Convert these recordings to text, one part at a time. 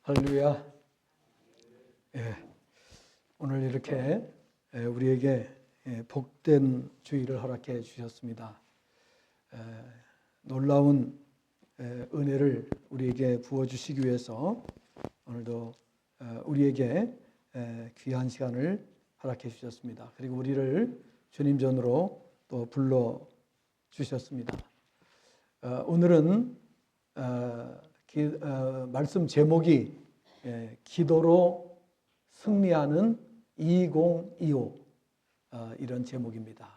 할렐루야. 예, 오늘 이렇게 우리에게 복된 주일을 허락해 주셨습니다. 놀라운 은혜를 우리에게 부어주시기 위해서 오늘도 우리에게 귀한 시간을 허락해 주셨습니다. 그리고 우리를 주님 전으로 또 불러주셨습니다. 오늘은 말씀 제목이 기도로 승리하는 2025 이런 제목입니다.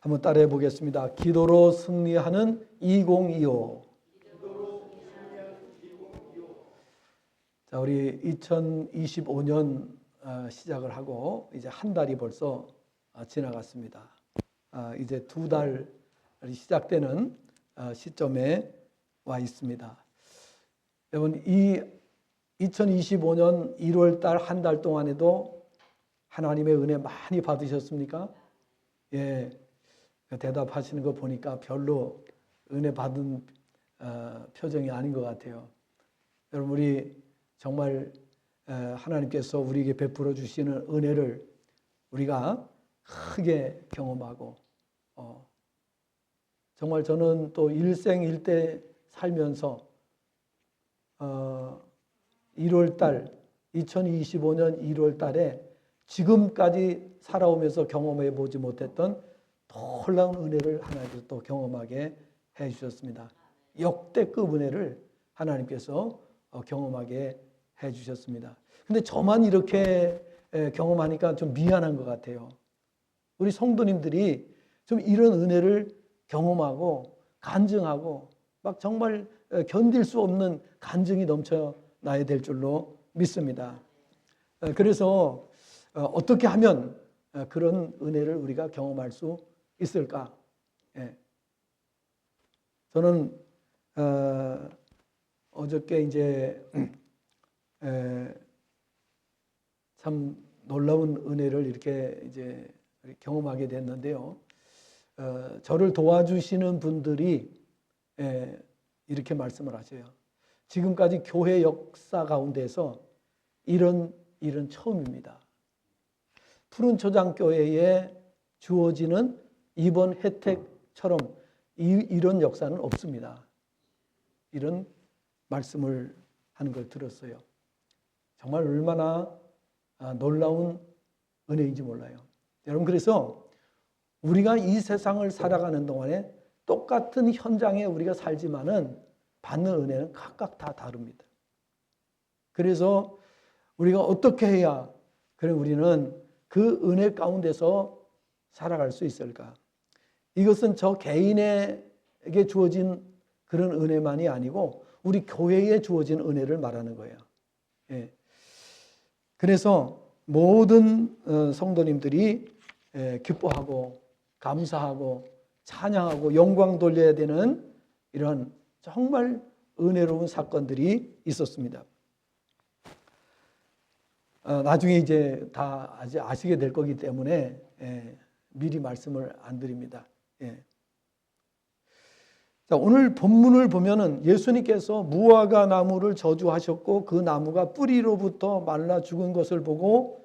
한번 따라해 보겠습니다. 기도로 승리하는 2025. 자, 우리 2025년 시작을 하고 이제 한 달이 벌써 지나갔습니다. 이제 두 달이 시작되는 시점에 와 있습니다. 여러분, 이 2025년 1월 달 한 달 동안에도 하나님의 은혜 많이 받으셨습니까? 예, 대답하시는 거 보니까 별로 은혜 받은 표정이 아닌 것 같아요. 여러분, 우리 정말 하나님께서 우리에게 베풀어 주시는 은혜를 우리가 크게 경험하고 정말 저는 또 일생일대 살면서 1월달 2025년 1월달에 지금까지 살아오면서 경험해 보지 못했던 놀라운 은혜를 하나님께서 또 경험하게 해주셨습니다. 역대급 은혜를 하나님께서 경험하게 해주셨습니다. 근데 저만 이렇게 경험하니까 좀 미안한 것 같아요. 우리 성도님들이 좀 이런 은혜를 경험하고 간증하고 막 정말 견딜 수 없는 간증이 넘쳐나야 될 줄로 믿습니다. 그래서 어떻게 하면 그런 은혜를 우리가 경험할 수 있을까? 저는 어저께 이제 참 놀라운 은혜를 이렇게 이제 경험하게 됐는데요. 저를 도와주시는 분들이 이렇게 말씀을 하세요. 지금까지 교회 역사 가운데서 이런 일은 처음입니다. 푸른초장교회에 주어지는 이번 혜택처럼 이런 역사는 없습니다. 이런 말씀을 하는 걸 들었어요. 정말 얼마나 놀라운 은혜인지 몰라요. 여러분, 그래서 우리가 이 세상을 살아가는 동안에 똑같은 현장에 우리가 살지만은 받는 은혜는 각각 다 다릅니다. 그래서 우리가 어떻게 해야 그래 우리는 그 은혜 가운데서 살아갈 수 있을까? 이것은 저 개인에게 주어진 그런 은혜만이 아니고 우리 교회에 주어진 은혜를 말하는 거예요. 예. 그래서 모든 성도님들이 기뻐하고 감사하고 찬양하고 영광 돌려야 되는 이런 정말 은혜로운 사건들이 있었습니다. 나중에 이제 다 아시게 될 거기 때문에 미리 말씀을 안 드립니다. 자, 오늘 본문을 보면은 예수님께서 무화과 나무를 저주하셨고 그 나무가 뿌리로부터 말라 죽은 것을 보고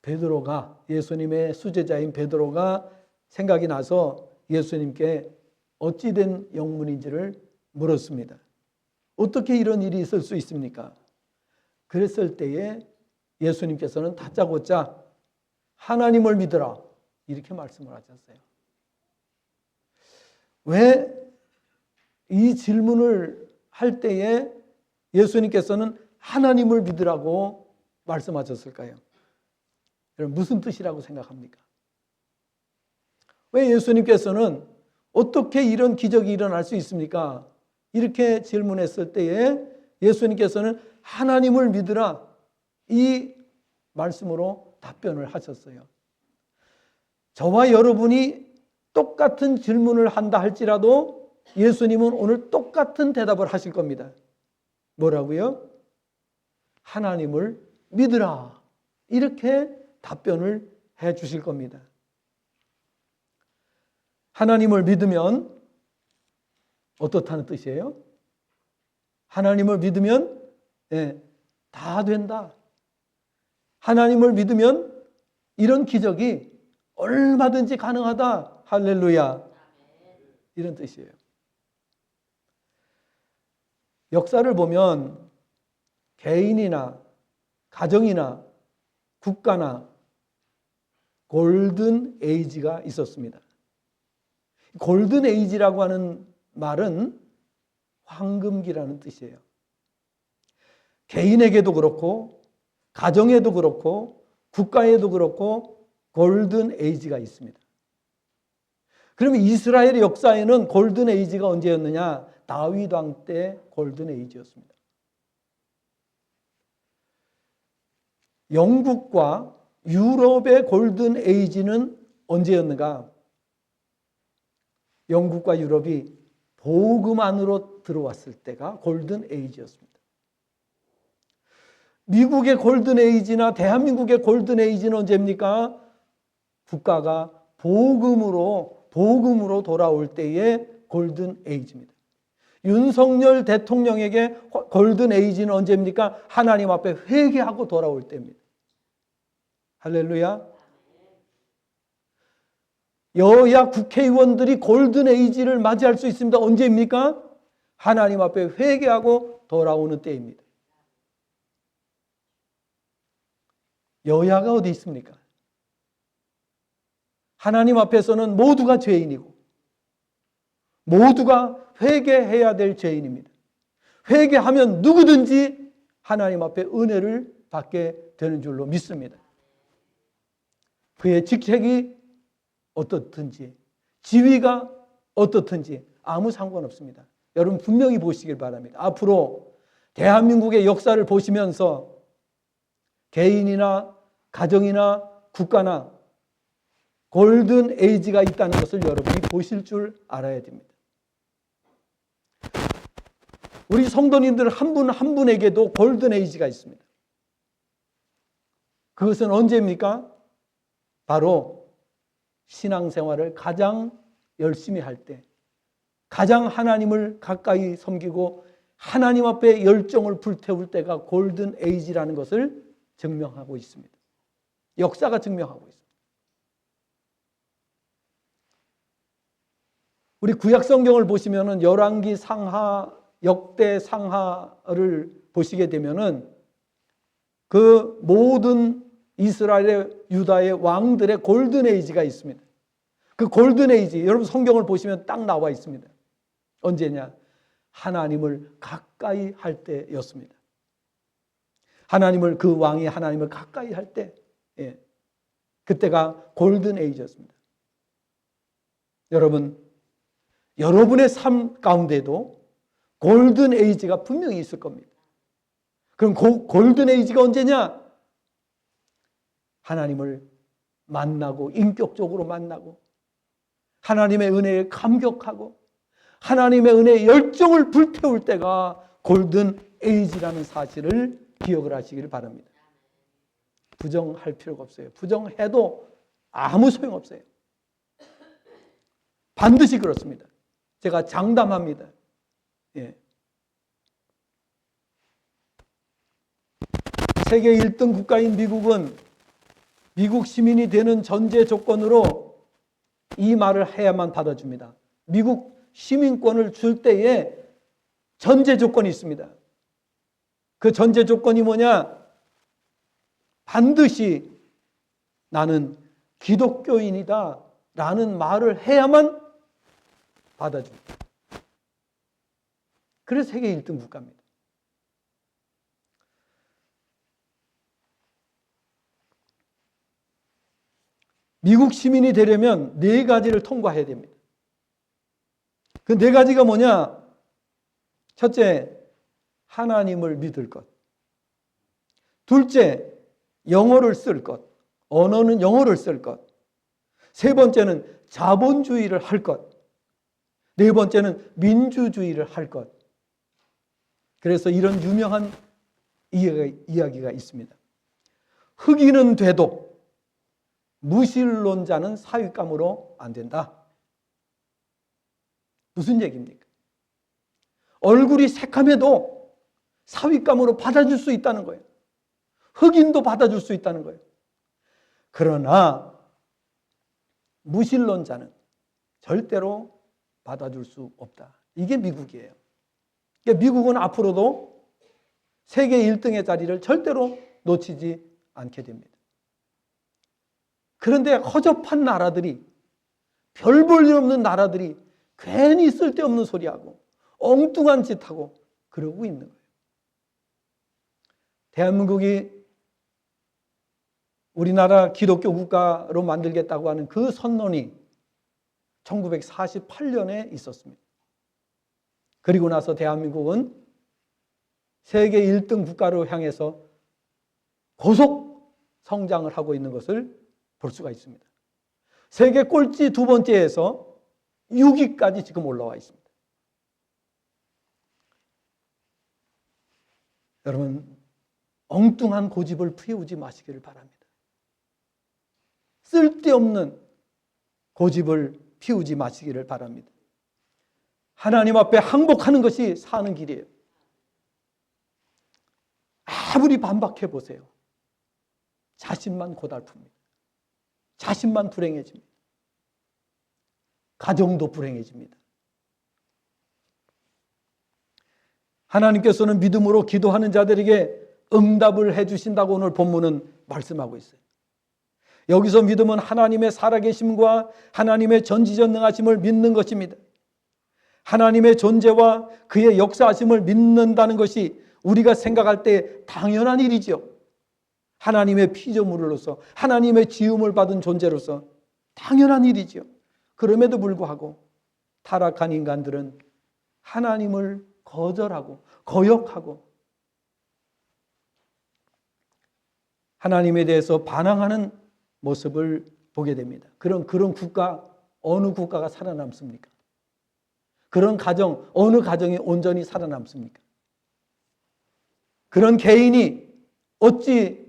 베드로가, 예수님의 수제자인 베드로가 생각이 나서 예수님께 어찌 된 영문인지를 물었습니다. 어떻게 이런 일이 있을 수 있습니까? 그랬을 때에 예수님께서는 다짜고짜 하나님을 믿으라 이렇게 말씀을 하셨어요. 왜 이 질문을 할 때에 예수님께서는 하나님을 믿으라고 말씀하셨을까요? 여러분, 무슨 뜻이라고 생각합니까? 왜 예수님께서는 어떻게 이런 기적이 일어날 수 있습니까? 이렇게 질문했을 때에 예수님께서는 하나님을 믿으라 이 말씀으로 답변을 하셨어요. 저와 여러분이 똑같은 질문을 한다 할지라도 예수님은 오늘 똑같은 대답을 하실 겁니다. 뭐라고요? 하나님을 믿으라. 이렇게 답변을 해 주실 겁니다. 하나님을 믿으면 어떻다는 뜻이에요? 하나님을 믿으면 다 된다. 하나님을 믿으면 이런 기적이 얼마든지 가능하다. 할렐루야. 이런 뜻이에요. 역사를 보면 개인이나 가정이나 국가나 골든 에이지가 있었습니다. 골든 에이지라고 하는 말은 황금기라는 뜻이에요. 개인에게도 그렇고 가정에도 그렇고 국가에도 그렇고 골든 에이지가 있습니다. 그러면 이스라엘의 역사에는 골든 에이지가 언제였느냐? 다윗 왕 때 골든 에이지였습니다. 영국과 유럽의 골든 에이지는 언제였는가? 영국과 유럽이 복음 안으로 들어왔을 때가 골든 에이지였습니다. 미국의 골든 에이지나 대한민국의 골든 에이지는 언제입니까? 국가가 복음으로 돌아올 때의 골든 에이지입니다. 윤석열 대통령에게 골든 에이지는 언제입니까? 하나님 앞에 회개하고 돌아올 때입니다. 할렐루야. 여야 국회의원들이 골든 에이지를 맞이할 수 있습니다. 언제입니까? 하나님 앞에 회개하고 돌아오는 때입니다. 여야가 어디 있습니까? 하나님 앞에서는 모두가 죄인이고 모두가 회개해야 될 죄인입니다. 회개하면 누구든지 하나님 앞에 은혜를 받게 되는 줄로 믿습니다. 그의 직책이 어떻든지 지위가 어떻든지 아무 상관없습니다. 여러분 분명히 보시길 바랍니다. 앞으로 대한민국의 역사를 보시면서 개인이나 가정이나 국가나 골든 에이지가 있다는 것을 여러분이 보실 줄 알아야 됩니다. 우리 성도님들 한 분 한 분에게도 골든 에이지가 있습니다. 그것은 언제입니까? 바로 신앙생활을 가장 열심히 할 때, 가장 하나님을 가까이 섬기고 하나님 앞에 열정을 불태울 때가 골든 에이지라는 것을 증명하고 있습니다. 역사가 증명하고 있습니다. 우리 구약 성경을 보시면은 열왕기 상하, 역대 상하를 보시게 되면은 그 모든 이스라엘의 유다의 왕들의 골든 에이지가 있습니다. 그 골든 에이지, 여러분 성경을 보시면 딱 나와 있습니다. 언제냐? 하나님을 가까이 할 때였습니다. 하나님을, 그 왕이 하나님을 가까이 할 때, 그때가 골든 에이지였습니다. 여러분, 여러분의 삶 가운데도 골든 에이지가 분명히 있을 겁니다. 그럼 골든 에이지가 언제냐? 하나님을 만나고 인격적으로 만나고 하나님의 은혜에 감격하고 하나님의 은혜에 열정을 불태울 때가 골든 에이지라는 사실을 기억을 하시기를 바랍니다. 부정할 필요가 없어요. 부정해도 아무 소용없어요. 반드시 그렇습니다. 제가 장담합니다. 세계 1등 국가인 미국은 미국 시민이 되는 전제 조건으로 이 말을 해야만 받아줍니다. 미국 시민권을 줄 때에 전제 조건이 있습니다. 그 전제 조건이 뭐냐? 반드시 나는 기독교인이다 라는 말을 해야만 받아줍니다. 그래서 세계 1등 국가입니다. 미국 시민이 되려면 4가지를 통과해야 됩니다. 그 4가지가 뭐냐? 첫째, 하나님을 믿을 것. 둘째, 영어를 쓸 것. 언어는 영어를 쓸 것. 세 번째는 자본주의를 할 것. 네 번째는 민주주의를 할 것. 그래서 이런 유명한 이야기가 있습니다. 흑인은 돼도 무신론자는 사윗감으로 안 된다. 무슨 얘기입니까? 얼굴이 새카매도 사윗감으로 받아줄 수 있다는 거예요. 흑인도 받아줄 수 있다는 거예요. 그러나 무신론자는 절대로 받아줄 수 없다. 이게 미국이에요. 그러니까 미국은 앞으로도 세계 1등의 자리를 절대로 놓치지 않게 됩니다. 그런데 허접한 나라들이, 별 볼 일 없는 나라들이 괜히 쓸데없는 소리하고 엉뚱한 짓하고 그러고 있는 거예요. 대한민국이 우리나라 기독교 국가로 만들겠다고 하는 그 선언이 1948년에 있었습니다. 그리고 나서 대한민국은 세계 1등 국가로 향해서 고속 성장을 하고 있는 것을 볼 수가 있습니다. 세계 꼴찌 두 번째에서 6위까지 지금 올라와 있습니다. 여러분, 엉뚱한 고집을 피우지 마시기를 바랍니다. 쓸데없는 고집을 피우지 마시기를 바랍니다. 하나님 앞에 항복하는 것이 사는 길이에요. 아무리 반박해 보세요. 자신만 고달픕니다. 자신만 불행해집니다. 가정도 불행해집니다. 하나님께서는 믿음으로 기도하는 자들에게 응답을 해주신다고 오늘 본문은 말씀하고 있어요. 여기서 믿음은 하나님의 살아계심과 하나님의 전지전능하심을 믿는 것입니다. 하나님의 존재와 그의 역사하심을 믿는다는 것이 우리가 생각할 때 당연한 일이죠. 하나님의 피조물로서, 하나님의 지음을 받은 존재로서 당연한 일이죠. 그럼에도 불구하고 타락한 인간들은 하나님을 거절하고 거역하고 하나님에 대해서 반항하는 모습을 보게 됩니다. 그런 국가, 어느 국가가 살아남습니까? 그런 가정, 어느 가정이 온전히 살아남습니까? 그런 개인이 어찌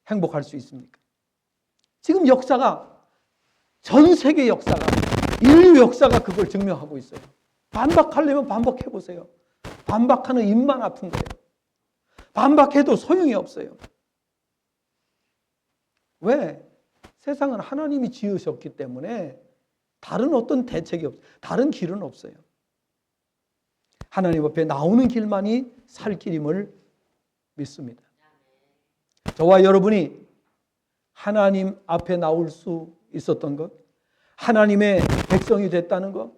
행복할 수 있습니까? 지금 역사가, 전 세계 역사가, 인류 역사가 그걸 증명하고 있어요. 반박하려면 반박해 보세요. 반박하는 입만 아픈 거예요. 반박해도 소용이 없어요. 왜? 세상은 하나님이 지으셨기 때문에 다른 어떤 대책이 없어요. 다른 길은 없어요. 하나님 앞에 나오는 길만이 살 길임을 믿습니다. 저와 여러분이 하나님 앞에 나올 수 있었던 것, 하나님의 백성이 됐다는 것,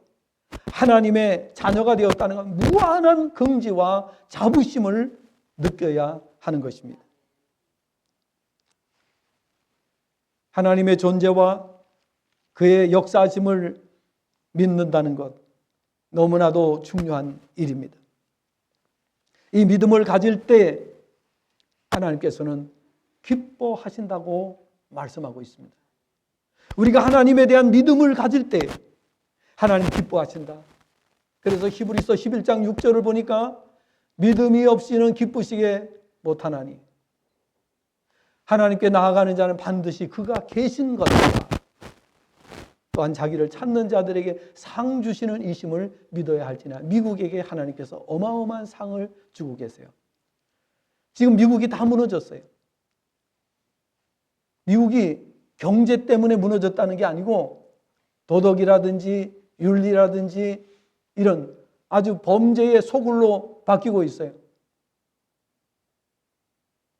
하나님의 자녀가 되었다는 것, 무한한 긍지와 자부심을 느껴야 하는 것입니다. 하나님의 존재와 그의 역사심을 믿는다는 것, 너무나도 중요한 일입니다. 이 믿음을 가질 때 하나님께서는 기뻐하신다고 말씀하고 있습니다. 우리가 하나님에 대한 믿음을 가질 때 하나님 기뻐하신다. 그래서 히브리서 11장 6절을 보니까 믿음이 없이는 기쁘시게 못하나니 하나님께 나아가는 자는 반드시 그가 계신 것과 또한 자기를 찾는 자들에게 상 주시는 이심을 믿어야 할지나. 미국에게 하나님께서 어마어마한 상을 주고 계세요. 지금 미국이 다 무너졌어요. 미국이 경제 때문에 무너졌다는 게 아니고 도덕이라든지 윤리라든지 이런 아주 범죄의 소굴로 바뀌고 있어요.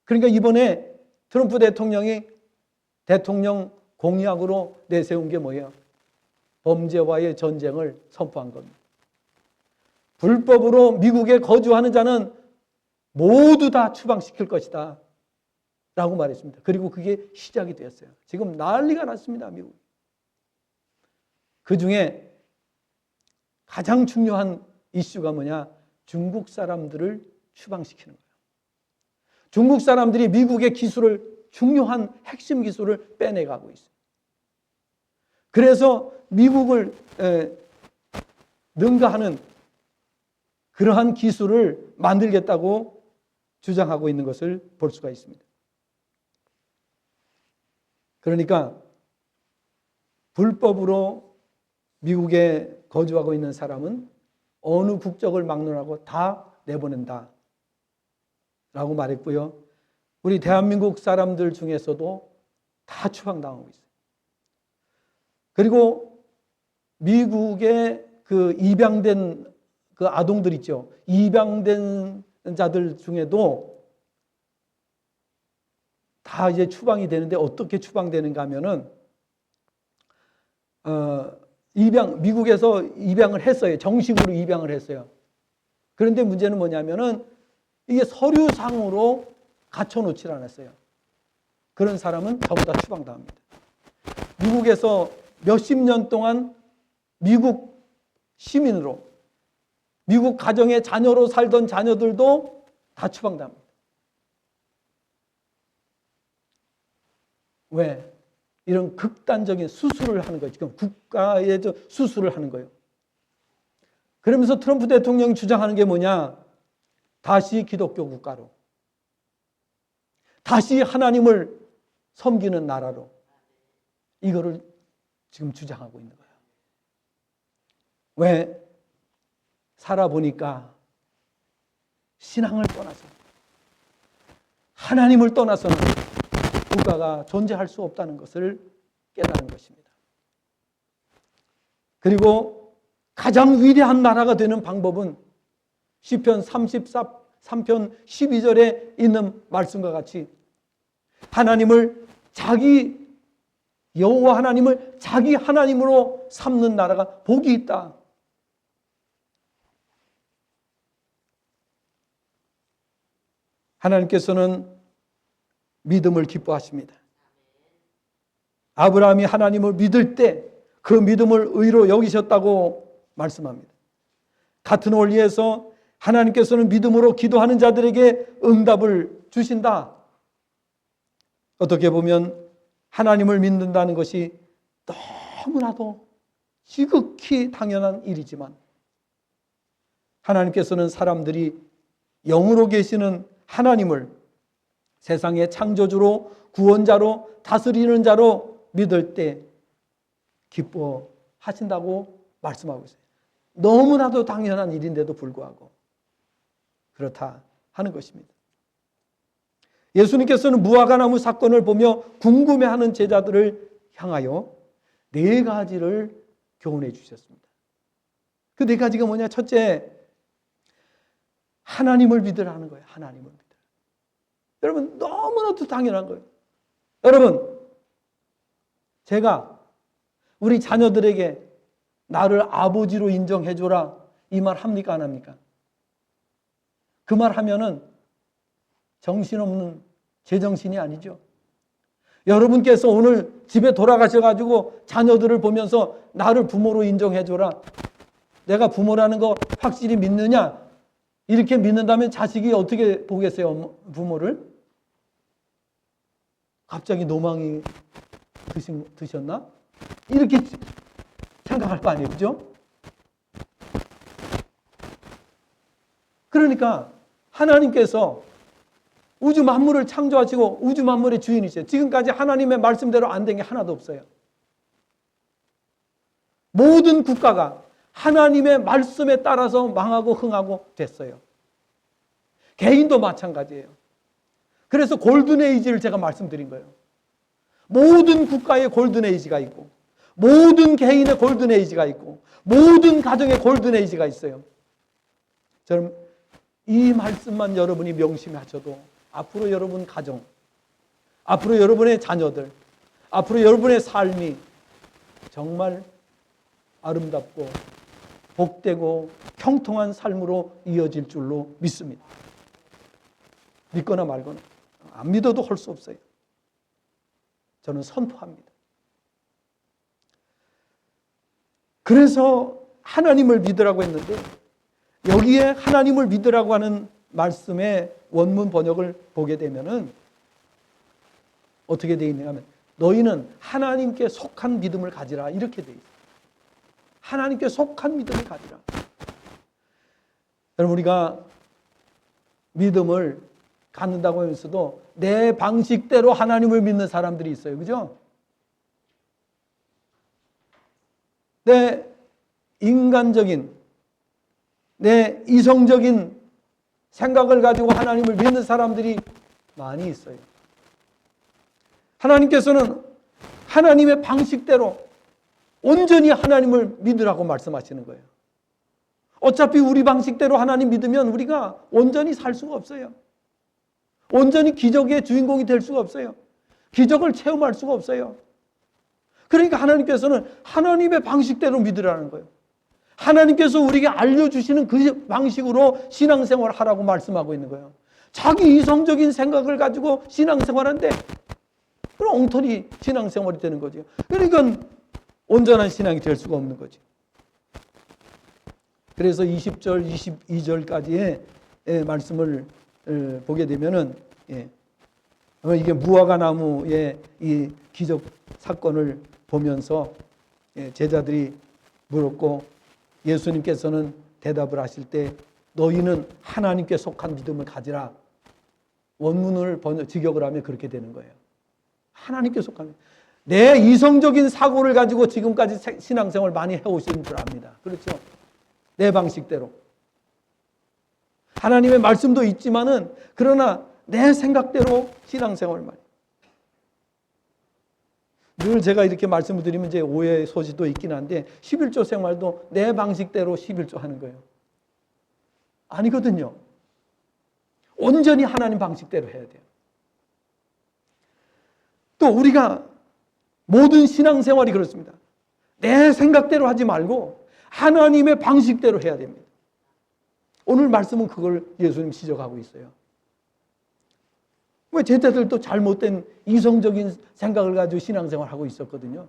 그러니까 이번에 트럼프 대통령이 대통령 공약으로 내세운 게 뭐예요? 범죄와의 전쟁을 선포한 겁니다. 불법으로 미국에 거주하는 자는 모두 다 추방시킬 것이다 라고 말했습니다. 그리고 그게 시작이 되었어요. 지금 난리가 났습니다, 미국. 그 중에 가장 중요한 이슈가 뭐냐? 중국 사람들을 추방시키는 거예요. 중국 사람들이 미국의 기술을, 중요한 핵심 기술을 빼내가고 있어요. 그래서 미국을 능가하는 그러한 기술을 만들겠다고 주장하고 있는 것을 볼 수가 있습니다. 그러니까 불법으로 미국에 거주하고 있는 사람은 어느 국적을 막론하고 다 내보낸다. 라고 말했고요. 우리 대한민국 사람들 중에서도 다 추방당하고 있어요. 그리고 미국의 그 입양된 그 아동들 있죠. 입양된 자들 중에도 다 이제 추방이 되는데 어떻게 추방되는가 하면은, 미국에서 입양을 했어요. 정식으로 입양을 했어요. 그런데 문제는 뭐냐면은 이게 서류상으로 갖춰놓질 않았어요. 그런 사람은 전부 다 추방당합니다. 미국에서 몇십 년 동안 미국 시민으로, 미국 가정의 자녀로 살던 자녀들도 다 추방당합니다. 왜? 이런 극단적인 수술을 하는 거예요. 지금 국가에 수술을 하는 거예요. 그러면서 트럼프 대통령이 주장하는 게 뭐냐? 다시 기독교 국가로, 다시 하나님을 섬기는 나라로, 이거를 지금 주장하고 있는 거예요. 왜? 살아보니까 신앙을 떠나서, 하나님을 떠나서는 국가가 존재할 수 없다는 것을 깨달은 것입니다. 그리고 가장 위대한 나라가 되는 방법은 시편 33편 12절에 있는 말씀과 같이 하나님을 여호와 하나님을 자기 하나님으로 삼는 나라가 복이 있다. 하나님께서는 믿음을 기뻐하십니다. 아브라함이 하나님을 믿을 때 그 믿음을 의로 여기셨다고 말씀합니다. 같은 원리에서 하나님께서는 믿음으로 기도하는 자들에게 응답을 주신다. 어떻게 보면 하나님을 믿는다는 것이 너무나도 지극히 당연한 일이지만 하나님께서는 사람들이 영으로 계시는 하나님을 세상의 창조주로, 구원자로, 다스리는 자로 믿을 때 기뻐하신다고 말씀하고 있어요. 너무나도 당연한 일인데도 불구하고 그렇다 하는 것입니다. 예수님께서는 무화과나무 사건을 보며 궁금해하는 제자들을 향하여 4가지를 교훈해 주셨습니다. 그 4가지가 뭐냐? 첫째, 하나님을 믿으라는 거예요. 하나님을 믿으라. 여러분, 너무나도 당연한 거예요. 여러분, 제가 우리 자녀들에게 나를 아버지로 인정해줘라, 이 말 합니까? 안 합니까? 그 말 하면은 정신없는 제정신이 아니죠. 여러분께서 오늘 집에 돌아가셔가지고 자녀들을 보면서 나를 부모로 인정해줘라, 내가 부모라는 거 확실히 믿느냐, 이렇게 믿는다면 자식이 어떻게 보겠어요? 부모를? 갑자기 노망이 드셨나? 이렇게 생각할 거 아니에요, 그죠? 그러니까 하나님께서 우주 만물을 창조하시고 우주 만물의 주인이세요. 지금까지 하나님의 말씀대로 안 된 게 하나도 없어요. 모든 국가가 하나님의 말씀에 따라서 망하고 흥하고 됐어요. 개인도 마찬가지예요. 그래서 골든에이지를 제가 말씀드린 거예요. 모든 국가의 골든에이지가 있고, 모든 개인의 골든에이지가 있고, 모든 가정의 골든에이지가 있어요. 저는 이 말씀만 여러분이 명심하셔도 앞으로 여러분 가정, 앞으로 여러분의 자녀들, 앞으로 여러분의 삶이 정말 아름답고 복되고 형통한 삶으로 이어질 줄로 믿습니다. 믿거나 말거나, 안 믿어도 할 수 없어요. 저는 선포합니다. 그래서 하나님을 믿으라고 했는데, 여기에 하나님을 믿으라고 하는 말씀의 원문 번역을 보게 되면은 어떻게 되어 있느냐 하면, 너희는 하나님께 속한 믿음을 가지라, 이렇게 되어 있어요. 하나님께 속한 믿음을 가지라. 여러분, 우리가 믿음을 갖는다고 하면서도 내 방식대로 하나님을 믿는 사람들이 있어요. 그죠? 내 인간적인, 내 이성적인 생각을 가지고 하나님을 믿는 사람들이 많이 있어요. 하나님께서는 하나님의 방식대로 온전히 하나님을 믿으라고 말씀하시는 거예요. 어차피 우리 방식대로 하나님 믿으면 우리가 온전히 살 수가 없어요. 온전히 기적의 주인공이 될 수가 없어요. 기적을 체험할 수가 없어요. 그러니까 하나님께서는 하나님의 방식대로 믿으라는 거예요. 하나님께서 우리에게 알려주시는 그 방식으로 신앙생활을 하라고 말씀하고 있는 거예요. 자기 이성적인 생각을 가지고 신앙생활하는데 그럼 엉터리 신앙생활이 되는 거죠. 그러니까 온전한 신앙이 될 수가 없는 거죠. 그래서 20절, 22절까지의 말씀을 보게 되면은 이게 무화과 나무의 이 기적 사건을 보면서 제자들이 물었고 예수님께서는 대답을 하실 때 너희는 하나님께 속한 믿음을 가지라. 원문을 직역을 하면 그렇게 되는 거예요. 하나님께 속한 믿음. 내 이성적인 사고를 가지고 지금까지 신앙생활 많이 해오신 줄 압니다. 그렇죠? 내 방식대로. 하나님의 말씀도 있지만은 그러나 내 생각대로 신앙생활을 많이. 늘 제가 이렇게 말씀을 드리면 이제 오해의 소지도 있긴 한데 11조 생활도 내 방식대로 11조 하는 거예요. 아니거든요. 온전히 하나님 방식대로 해야 돼요. 또 우리가 모든 신앙생활이 그렇습니다. 내 생각대로 하지 말고 하나님의 방식대로 해야 됩니다. 오늘 말씀은 그걸 예수님 지적하고 있어요. 왜 제자들도 잘못된 이성적인 생각을 가지고 신앙생활을 하고 있었거든요.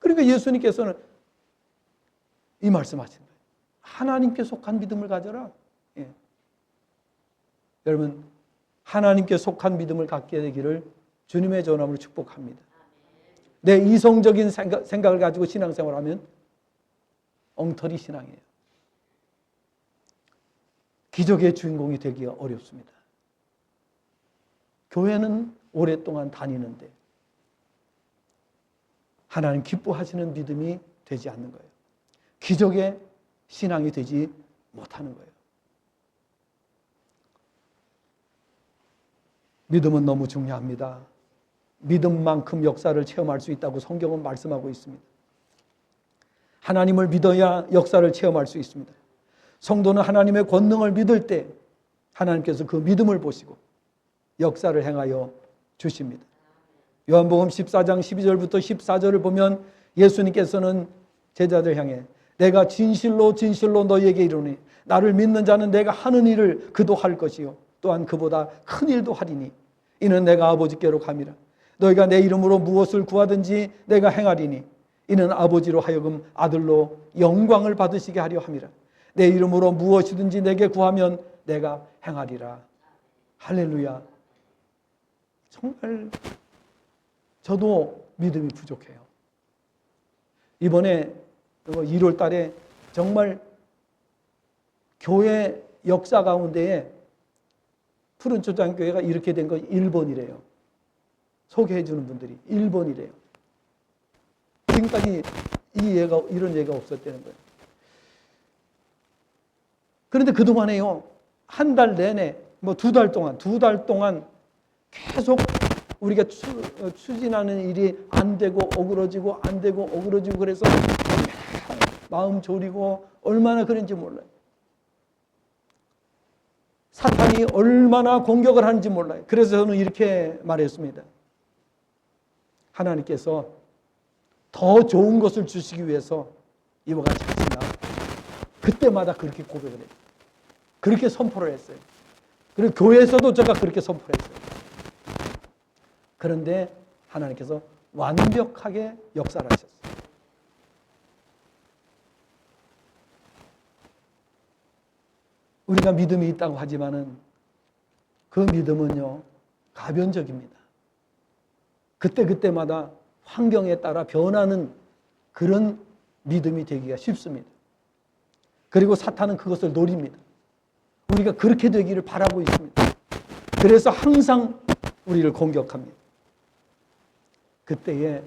그러니까 예수님께서는 이 말씀하신 거예요. 하나님께 속한 믿음을 가져라. 예. 여러분 하나님께 속한 믿음을 갖게 되기를 주님의 전함으로 축복합니다. 내 이성적인 생각을 가지고 신앙생활을 하면 엉터리 신앙이에요. 기적의 주인공이 되기가 어렵습니다. 교회는 오랫동안 다니는데 하나님 기뻐하시는 믿음이 되지 않는 거예요. 기적의 신앙이 되지 못하는 거예요. 믿음은 너무 중요합니다. 믿음만큼 역사를 체험할 수 있다고 성경은 말씀하고 있습니다. 하나님을 믿어야 역사를 체험할 수 있습니다. 성도는 하나님의 권능을 믿을 때 하나님께서 그 믿음을 보시고 역사를 행하여 주십니다. 요한복음 14장 12절부터 14절을 보면 예수님께서는 제자들 향해 내가 진실로 진실로 너희에게 이르노니 나를 믿는 자는 내가 하는 일을 그도 할 것이요 또한 그보다 큰 일도 하리니 이는 내가 아버지께로 감이라. 너희가 내 이름으로 무엇을 구하든지 내가 행하리니 이는 아버지로 하여금 아들로 영광을 받으시게 하려 함이라. 내 이름으로 무엇이든지 내게 구하면 내가 행하리라. 할렐루야. 정말 저도 믿음이 부족해요. 이번에 1월 달에 정말 교회 역사 가운데에 푸른초장교회가 이렇게 된 건 1번이래요. 소개해 주는 분들이 1번이래요. 지금까지 이런 예가 없었다는 거예요. 그런데 그동안에요, 한 달 내내, 2달 동안 계속 우리가 추진하는 일이 안 되고 어그러지고 안 되고 어그러지고 그래서 마음 졸이고 얼마나 그런지 몰라요. 사탄이 얼마나 공격을 하는지 몰라요. 그래서 저는 이렇게 말했습니다. 하나님께서 더 좋은 것을 주시기 위해서 이와 같이 하시나 그때마다 그렇게 고백을 했어요. 그렇게 선포를 했어요. 그리고 교회에서도 제가 그렇게 선포를 했어요. 그런데 하나님께서 완벽하게 역사를 하셨어요. 우리가 믿음이 있다고 하지만은 그 믿음은요, 가변적입니다. 그때마다 환경에 따라 변하는 그런 믿음이 되기가 쉽습니다. 그리고 사탄은 그것을 노립니다. 우리가 그렇게 되기를 바라고 있습니다. 그래서 항상 우리를 공격합니다. 그때에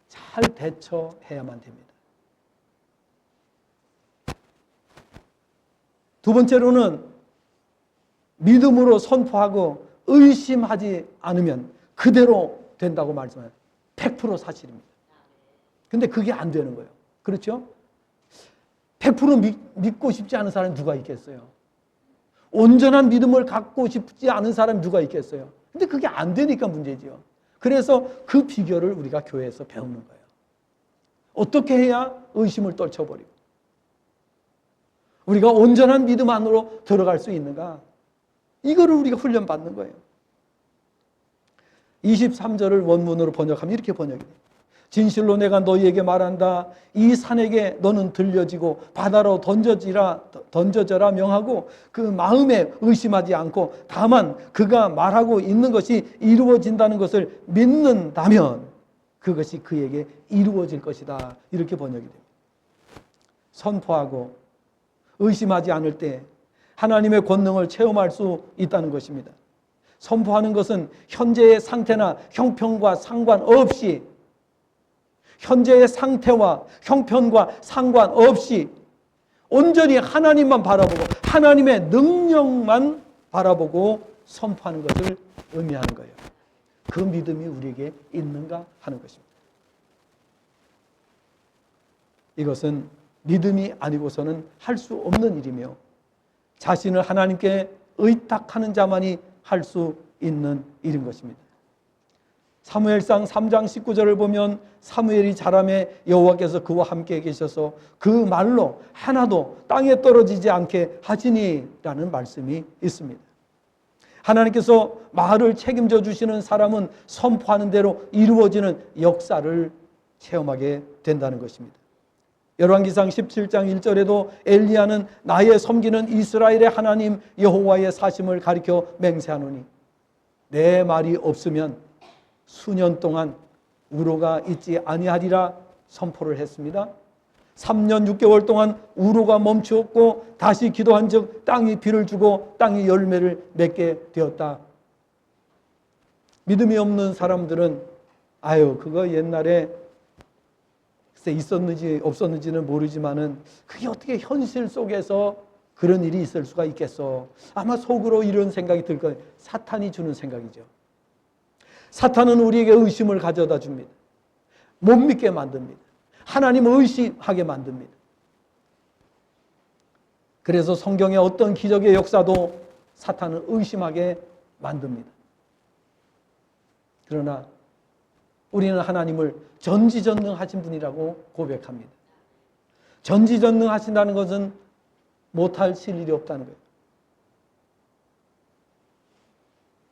잘 대처해야만 됩니다. 두 번째로는 믿음으로 선포하고 의심하지 않으면 그대로 된다고 말씀해요. 100% 사실입니다. 근데 그게 안 되는 거예요. 그렇죠? 100% 믿고 싶지 않은 사람이 누가 있겠어요? 온전한 믿음을 갖고 싶지 않은 사람이 누가 있겠어요? 근데 그게 안 되니까 문제지요. 그래서 그 비결을 우리가 교회에서 배우는 거예요. 어떻게 해야 의심을 떨쳐버리고 우리가 온전한 믿음 안으로 들어갈 수 있는가? 이거를 우리가 훈련받는 거예요. 23절을 원문으로 번역하면 이렇게 번역이 돼요. 진실로 내가 너희에게 말한다. 이 산에게 너는 들려지고 바다로 던져져라 명하고 그 마음에 의심하지 않고 다만 그가 말하고 있는 것이 이루어진다는 것을 믿는다면 그것이 그에게 이루어질 것이다. 이렇게 번역이 됩니다. 선포하고 의심하지 않을 때 하나님의 권능을 체험할 수 있다는 것입니다. 선포하는 것은 현재의 상태나 형편과 상관없이 현재의 상태와 형편과 상관없이 온전히 하나님만 바라보고 하나님의 능력만 바라보고 선포하는 것을 의미하는 거예요. 그 믿음이 우리에게 있는가 하는 것입니다. 이것은 믿음이 아니고서는 할 수 없는 일이며 자신을 하나님께 의탁하는 자만이 할 수 있는 일인 것입니다. 사무엘상 3장 19절을 보면 사무엘이 자라매 여호와께서 그와 함께 계셔서 그 말로 하나도 땅에 떨어지지 않게 하시니라는 말씀이 있습니다. 하나님께서 말을 책임져 주시는 사람은 선포하는 대로 이루어지는 역사를 체험하게 된다는 것입니다. 열왕기상 17장 1절에도 엘리야는 나의 섬기는 이스라엘의 하나님 여호와의 사심을 가리켜 맹세하노니 내 말이 없으면 수년 동안 우로가 있지 아니하리라 선포를 했습니다. 3년 6개월 동안 우로가 멈추었고 다시 기도한 즉 땅이 비를 주고 땅이 열매를 맺게 되었다. 믿음이 없는 사람들은 그거 옛날에 있었는지 없었는지는 모르지만은 그게 어떻게 현실 속에서 그런 일이 있을 수가 있겠어. 아마 속으로 이런 생각이 들 거예요. 사탄이 주는 생각이죠. 사탄은 우리에게 의심을 가져다 줍니다. 못 믿게 만듭니다. 하나님을 의심하게 만듭니다. 그래서 성경의 어떤 기적의 역사도 사탄을 의심하게 만듭니다. 그러나 우리는 하나님을 전지전능하신 분이라고 고백합니다. 전지전능하신다는 것은 못하실 일이 없다는 거예요.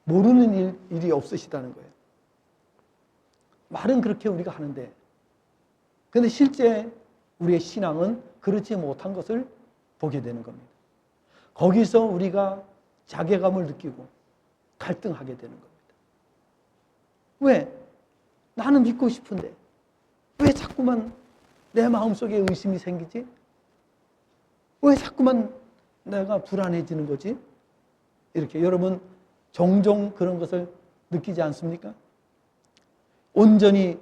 모르는 일이 없으시다는 거예요. 말은 그렇게 우리가 하는데 그런데 실제 우리의 신앙은 그렇지 못한 것을 보게 되는 겁니다. 거기서 우리가 자괴감을 느끼고 갈등하게 되는 겁니다. 왜? 나는 믿고 싶은데 왜 자꾸만 내 마음속에 의심이 생기지? 왜 자꾸만 내가 불안해지는 거지? 이렇게 여러분 종종 그런 것을 느끼지 않습니까? 온전히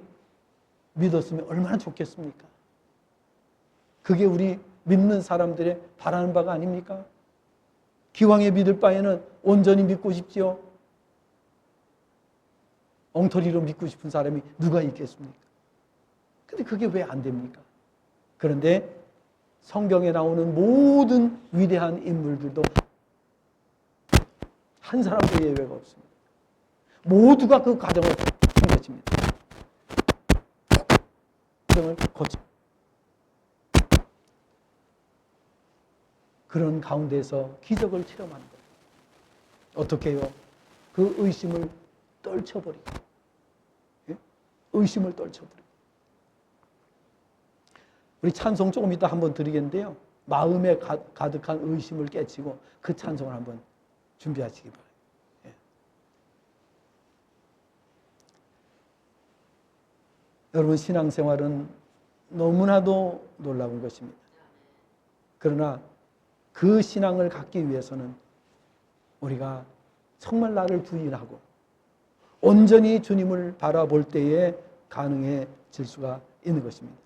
믿었으면 얼마나 좋겠습니까? 그게 우리 믿는 사람들의 바라는 바가 아닙니까? 기왕에 믿을 바에는 온전히 믿고 싶지요. 엉터리로 믿고 싶은 사람이 누가 있겠습니까? 근데 그게 왜 안 됩니까? 그런데 성경에 나오는 모든 위대한 인물들도 한 사람도 예외가 없습니다. 모두가 그 과정을 거칩니다. 그런 가운데서 기적을 체험하는 거예요. 어떻게 해요? 그 의심을 떨쳐버리고 의심을 떨쳐버리고 우리 찬송 조금 이따 한번 드리겠는데요. 마음에 가득한 의심을 깨치고 그 찬송을 한번 준비하시기 바랍니다. 예. 여러분 신앙생활은 너무나도 놀라운 것입니다. 그러나 그 신앙을 갖기 위해서는 우리가 정말 나를 부인하고 온전히 주님을 바라볼 때에 가능해질 수가 있는 것입니다.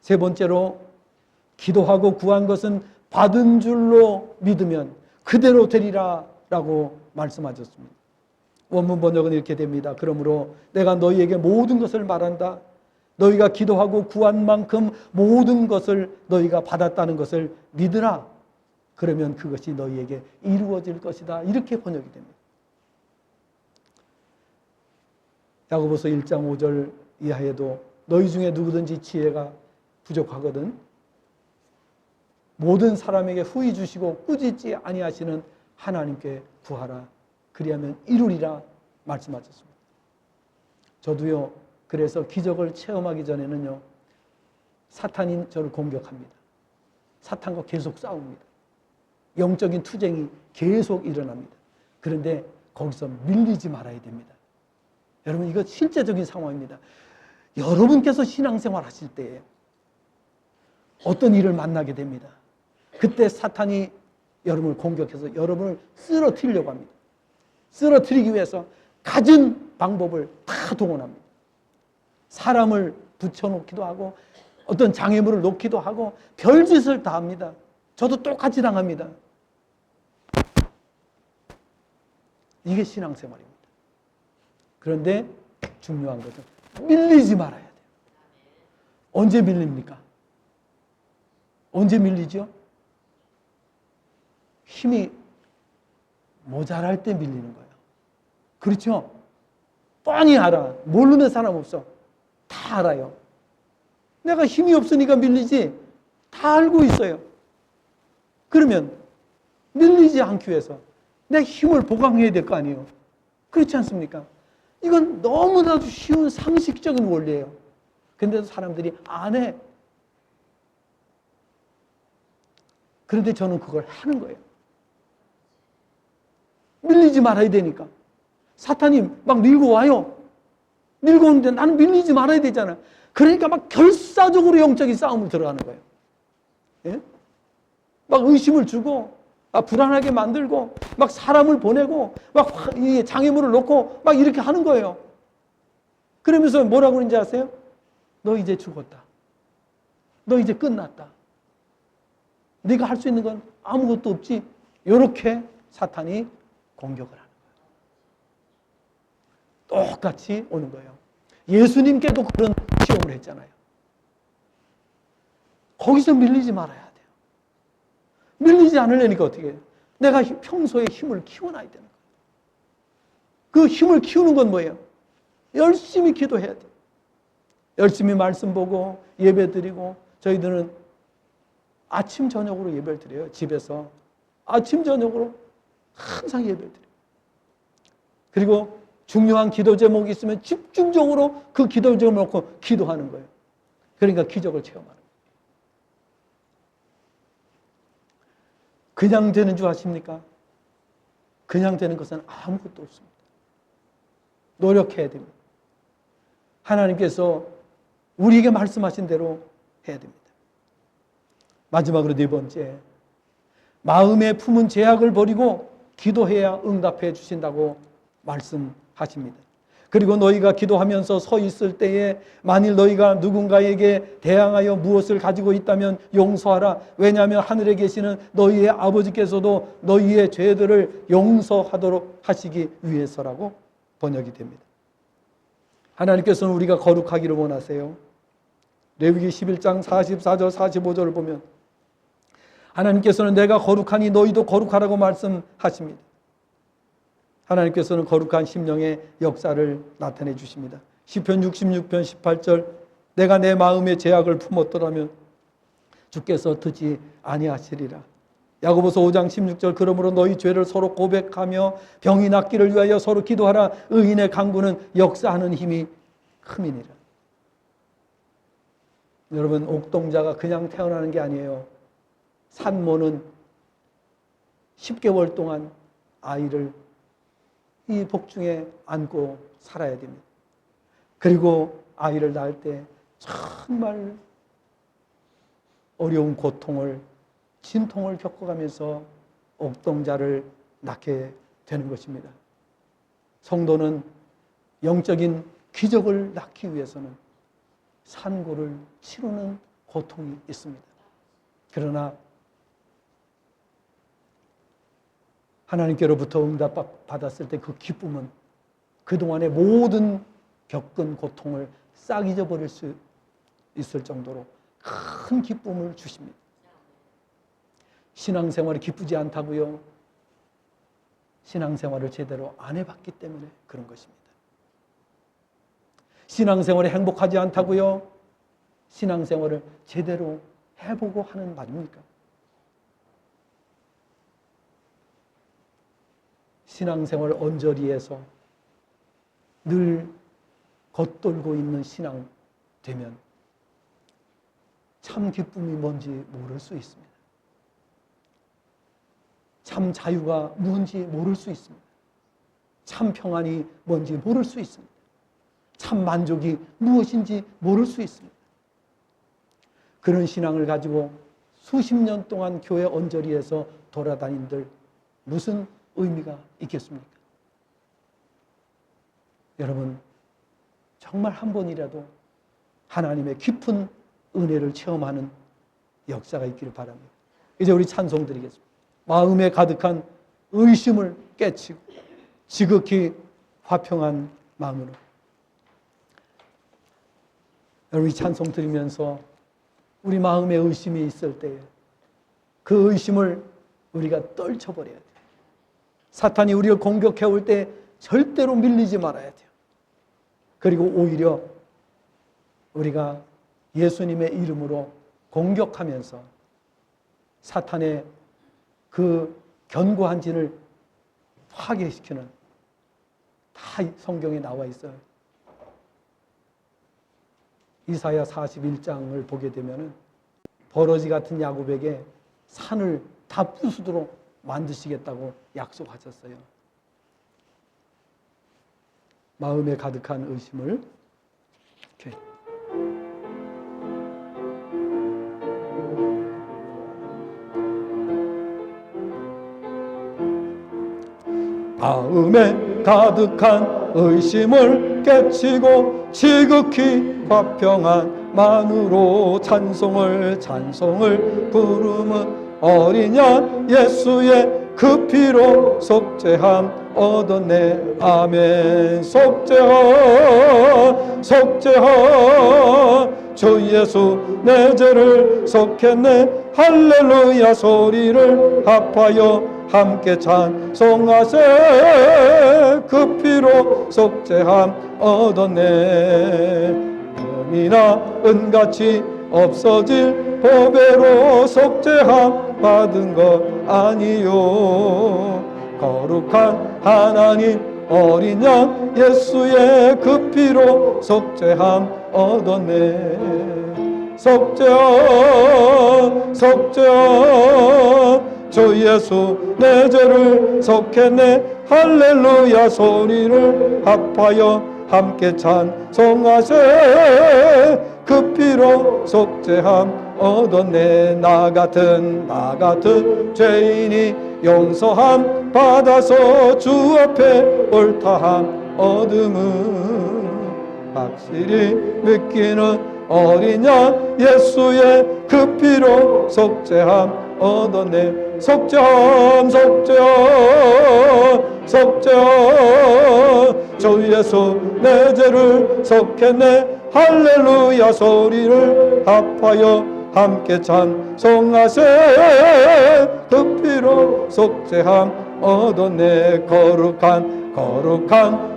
세 번째로 기도하고 구한 것은 받은 줄로 믿으면 그대로 되리라 라고 말씀하셨습니다. 원문 번역은 이렇게 됩니다. 그러므로 내가 너희에게 모든 것을 말한다. 너희가 기도하고 구한 만큼 모든 것을 너희가 받았다는 것을 믿으라. 그러면 그것이 너희에게 이루어질 것이다. 이렇게 번역이 됩니다. 야고보서 1장 5절 이하에도 너희 중에 누구든지 지혜가 부족하거든 모든 사람에게 후히 주시고 꾸짖지 아니하시는 하나님께 구하라. 그리하면 이루리라 말씀하셨습니다. 저도요, 그래서 기적을 체험하기 전에는요, 사탄이 저를 공격합니다. 사탄과 계속 싸웁니다. 영적인 투쟁이 계속 일어납니다. 그런데 거기서 밀리지 말아야 됩니다. 여러분, 이거 실제적인 상황입니다. 여러분께서 신앙생활 하실 때에 어떤 일을 만나게 됩니다. 그때 사탄이 여러분을 공격해서 여러분을 쓰러뜨리려고 합니다. 쓰러뜨리기 위해서 가진 방법을 다 동원합니다. 사람을 붙여놓기도 하고 어떤 장애물을 놓기도 하고 별짓을 다 합니다. 저도 똑같이 당합니다. 이게 신앙생활입니다. 그런데 중요한 것은 밀리지 말아야 돼요. 언제 밀립니까? 언제 밀리죠? 힘이 모자랄 때 밀리는 거예요. 그렇죠? 뻔히 알아. 모르는 사람 없어. 다 알아요. 내가 힘이 없으니까 밀리지. 다 알고 있어요. 그러면 밀리지 않기 위해서 내 힘을 보강해야 될 거 아니에요. 그렇지 않습니까? 이건 너무나도 쉬운 상식적인 원리예요. 근데도 사람들이 안 해. 그런데 저는 그걸 하는 거예요. 밀리지 말아야 되니까. 사탄이 막 밀고 와요. 밀고 오는데 나는 밀리지 말아야 되잖아. 그러니까 막 결사적으로 영적인 싸움을 들어가는 거예요. 예? 막 의심을 주고, 막 불안하게 만들고, 막 사람을 보내고, 막 장애물을 놓고, 막 이렇게 하는 거예요. 그러면서 뭐라고 그러는지 아세요? 너 이제 죽었다. 너 이제 끝났다. 네가 할 수 있는 건 아무것도 없지. 이렇게 사탄이 공격을 하는 거예요. 똑같이 오는 거예요. 예수님께도 그런 시험을 했잖아요. 거기서 밀리지 말아야 돼요. 밀리지 않으려니까 어떻게 해요? 내가 평소에 힘을 키워놔야 되는 거예요. 그 힘을 키우는 건 뭐예요? 열심히 기도해야 돼요. 열심히 말씀 보고 예배 드리고, 저희들은 아침 저녁으로 예배를 드려요. 집에서 아침 저녁으로 항상 예배를 드려요. 그리고 중요한 기도 제목이 있으면 집중적으로 그 기도 제목을 놓고 기도하는 거예요. 그러니까 기적을 체험하는 거예요. 그냥 되는 줄 아십니까? 그냥 되는 것은 아무것도 없습니다. 노력해야 됩니다. 하나님께서 우리에게 말씀하신 대로 해야 됩니다. 마지막으로 네 번째, 마음에 품은 죄악을 버리고 기도해야 응답해 주신다고 말씀하십니다. 그리고 너희가 기도하면서 서 있을 때에 만일 너희가 누군가에게 대항하여 무엇을 가지고 있다면 용서하라. 왜냐하면 하늘에 계시는 너희의 아버지께서도 너희의 죄들을 용서하도록 하시기 위해서라고 번역이 됩니다. 하나님께서는 우리가 거룩하기를 원하세요. 레위기 11장 44절 45절을 보면 하나님께서는 내가 거룩하니 너희도 거룩하라고 말씀하십니다. 하나님께서는 거룩한 심령의 역사를 나타내 주십니다. 시편 66편 18절 내가 내 마음의 죄악을 품었더라면 주께서 듣지 아니하시리라. 야고보서 5장 16절 그러므로 너희 죄를 서로 고백하며 병이 낫기를 위하여 서로 기도하라. 의인의 강구는 역사하는 힘이 큼이니라. 여러분, 옥동자가 그냥 태어나는 게 아니에요. 산모는 10개월 동안 아이를 이 복중에 안고 살아야 됩니다. 그리고 아이를 낳을 때 정말 어려운 고통을, 진통을 겪어가면서 옥동자를 낳게 되는 것입니다. 성도는 영적인 기적을 낳기 위해서는 산고를 치르는 고통이 있습니다. 그러나 하나님께로부터 응답 받았을 때 그 기쁨은 그동안의 모든 겪은 고통을 싹 잊어버릴 수 있을 정도로 큰 기쁨을 주십니다. 신앙생활이 기쁘지 않다고요? 신앙생활을 제대로 안 해봤기 때문에 그런 것입니다. 신앙생활이 행복하지 않다고요? 신앙생활을 제대로 해보고 하는 말입니까? 신앙생활 언저리에서 늘 겉돌고 있는 신앙 되면 참 기쁨이 뭔지 모를 수 있습니다. 참 자유가 뭔지 모를 수 있습니다. 참 평안이 뭔지 모를 수 있습니다. 참 만족이 무엇인지 모를 수 있습니다. 그런 신앙을 가지고 수십 년 동안 교회 언저리에서 돌아다닌들 무슨 의미가 있겠습니까? 여러분, 정말 한 번이라도 하나님의 깊은 은혜를 체험하는 역사가 있기를 바랍니다. 이제 우리 찬송 드리겠습니다. 마음에 가득한 의심을 깨치고 지극히 화평한 마음으로 여러분, 이 찬송 드리면서 우리 마음에 의심이 있을 때에 그 의심을 우리가 떨쳐버려야 돼요. 사탄이 우리를 공격해 올 때 절대로 밀리지 말아야 돼요. 그리고 오히려 우리가 예수님의 이름으로 공격하면서 사탄의 그 견고한 진을 파괴시키는, 다 성경에 나와 있어요. 이사야 41장을 보게 되면 버러지 같은 야곱에게 산을 다 부수도록 만드시겠다고 약속하셨어요. 마음에 가득한 의심을 이렇게 마음에 가득한 의심을 깨치고 지극히 화평한 만으로 찬송을 부르면 어린 양 예수의 그 피로 속죄함 얻었네. 아멘. 속죄하 주 예수 내 죄를 속했네. 할렐루야 소리를 합하여 함께 찬송하세. 그 피로 속죄함 얻었네. 금이나 은같이 없어질 보배로 속죄함 받은 것 아니요. 거룩한 하나님 어린 양 예수의 그 피로 속죄함 얻었네. 속죄함 주 예수 내 죄를 속했네. 할렐루야 소리를 합하여 함께 찬송하세. 그 피로 속죄함 얻었네. 나 같은 죄인이 용서함 받아서 주 앞에 옳다함 얻음은 확실히 믿기는 어린 양 예수의 그 피로 속죄함 얻었네. 속죄함 주 예수 내 죄를 속했네. 할렐루야 소리를 합하여 함께 찬송하세. 그 피로 속죄함 얻었네. 거룩한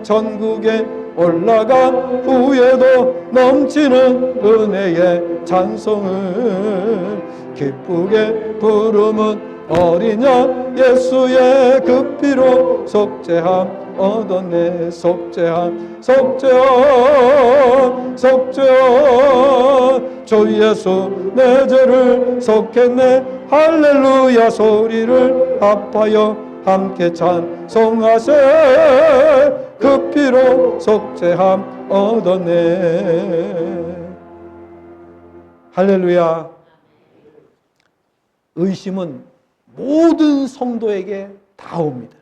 천국에 올라간 후에도 넘치는 은혜의 찬송을 기쁘게 부르면 어린 양 예수의 그 피로 속죄함 얻었네. 속죄함 주 예수 내 죄를 속했네. 할렐루야 소리를 합하여 함께 찬송하세. 그 피로 속죄함 얻었네. 할렐루야. 의심은 모든 성도에게 다 옵니다.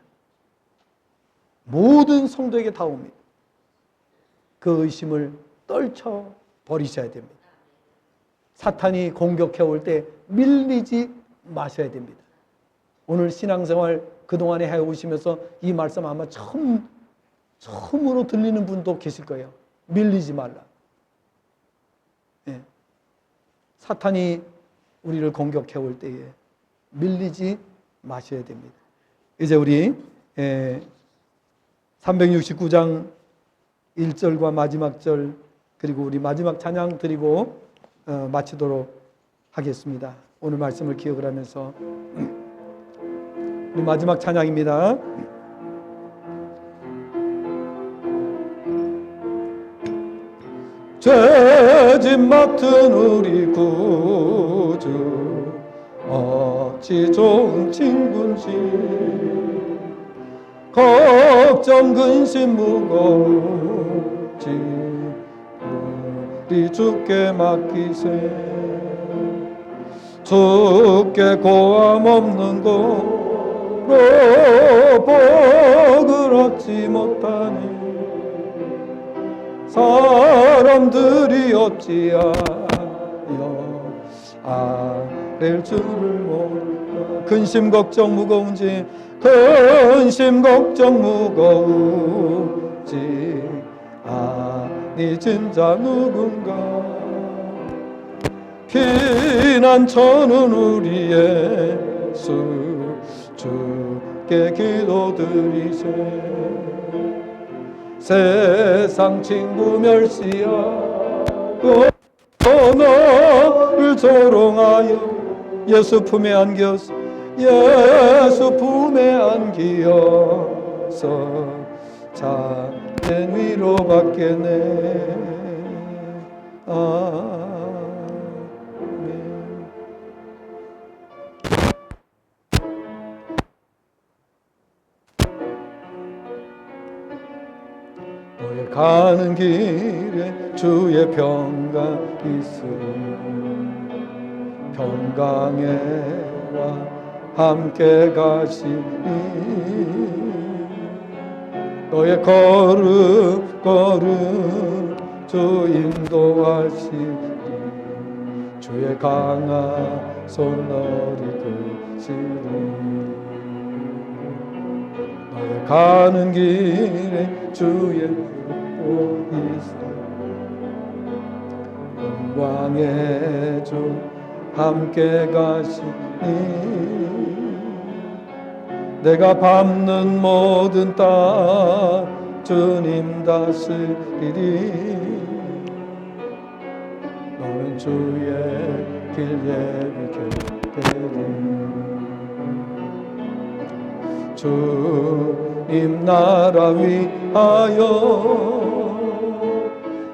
모든 성도에게 다 옵니다. 그 의심을 떨쳐 버리셔야 됩니다. 사탄이 공격해 올 때 밀리지 마셔야 됩니다. 오늘 신앙생활 그동안에 해오시면서 이 말씀 아마 처음으로 들리는 분도 계실 거예요. 밀리지 말라. 예. 사탄이 우리를 공격해 올 때에 밀리지 마셔야 됩니다. 이제 우리 369장 1절과 마지막 절, 그리고 우리 마지막 찬양 드리고 마치도록 하겠습니다. 오늘 말씀을 기억을 하면서 우리 마지막 찬양입니다. 죄짓 맡은 우리 구주 어찌 좋은 친구인지 걱정 근심 무거운지 우리 주께 맡기세. 주께 고함 없는 고로 복을 얻지 못하니 사람들이 어찌하여 아랠 줄을 모를까. 근심 걱정 무거운지 근심 걱정 무거운지 아니 진짜 누군가. 피난처는 우리 예수 주께 기도드리세. 세상 친구 멸시하고 너를 조롱하여 예수 품에 안겨서 예수 품에 안기어서 참된 위로받겠네. 아멘. 너의 가는 길에 주의 평강 있으리. 평강에와 함께 가시니 너의 걸음 주 인도하시니 주의 강한 손 너를 그치리. 너의 가는 길에 주의 복 있으리. 영광의 주 함께 가시니 내가 밟는 모든 땅 주님 다스리리. 너는 주의 길 예비되리. 주님 나라 위하여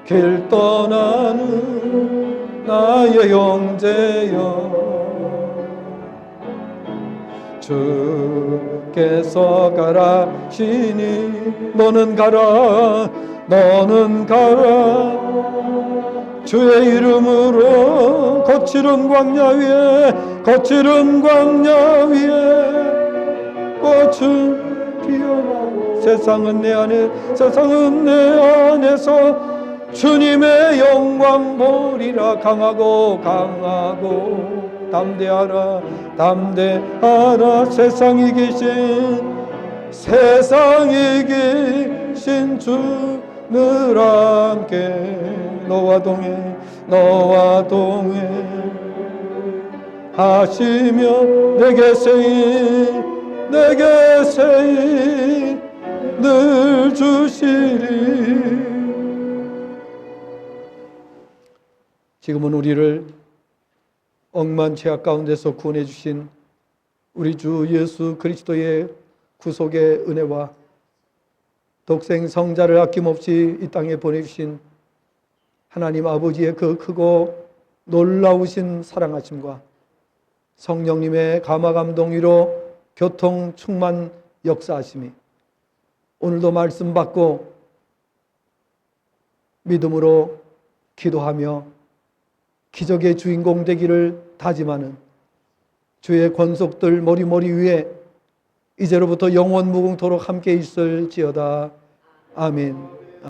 길 떠나는 나의 형제여. 주께서 가라시니 너는 가라 주의 이름으로 거칠은 광야 위에 꽃은 피어나고 세상은 내 안에서 주님의 영광 보리라. 강하고 담대하라 세상에 계신 주 늘 함께 너와 동행 하시며 내게 세이 늘 주시리. 지금은 우리를 억만 죄악 가운데서 구원해 주신 우리 주 예수 그리스도의 구속의 은혜와 독생 성자를 아낌없이 이 땅에 보내주신 하나님 아버지의 그 크고 놀라우신 사랑하심과 성령님의 감화 감동 위로 교통 충만 역사하심이 오늘도 말씀 받고 믿음으로 기도하며 기적의 주인공 되기를 다짐하는 주의 권속들 머리 위에 이제로부터 영원 무궁토록 함께 있을지어다. 아멘.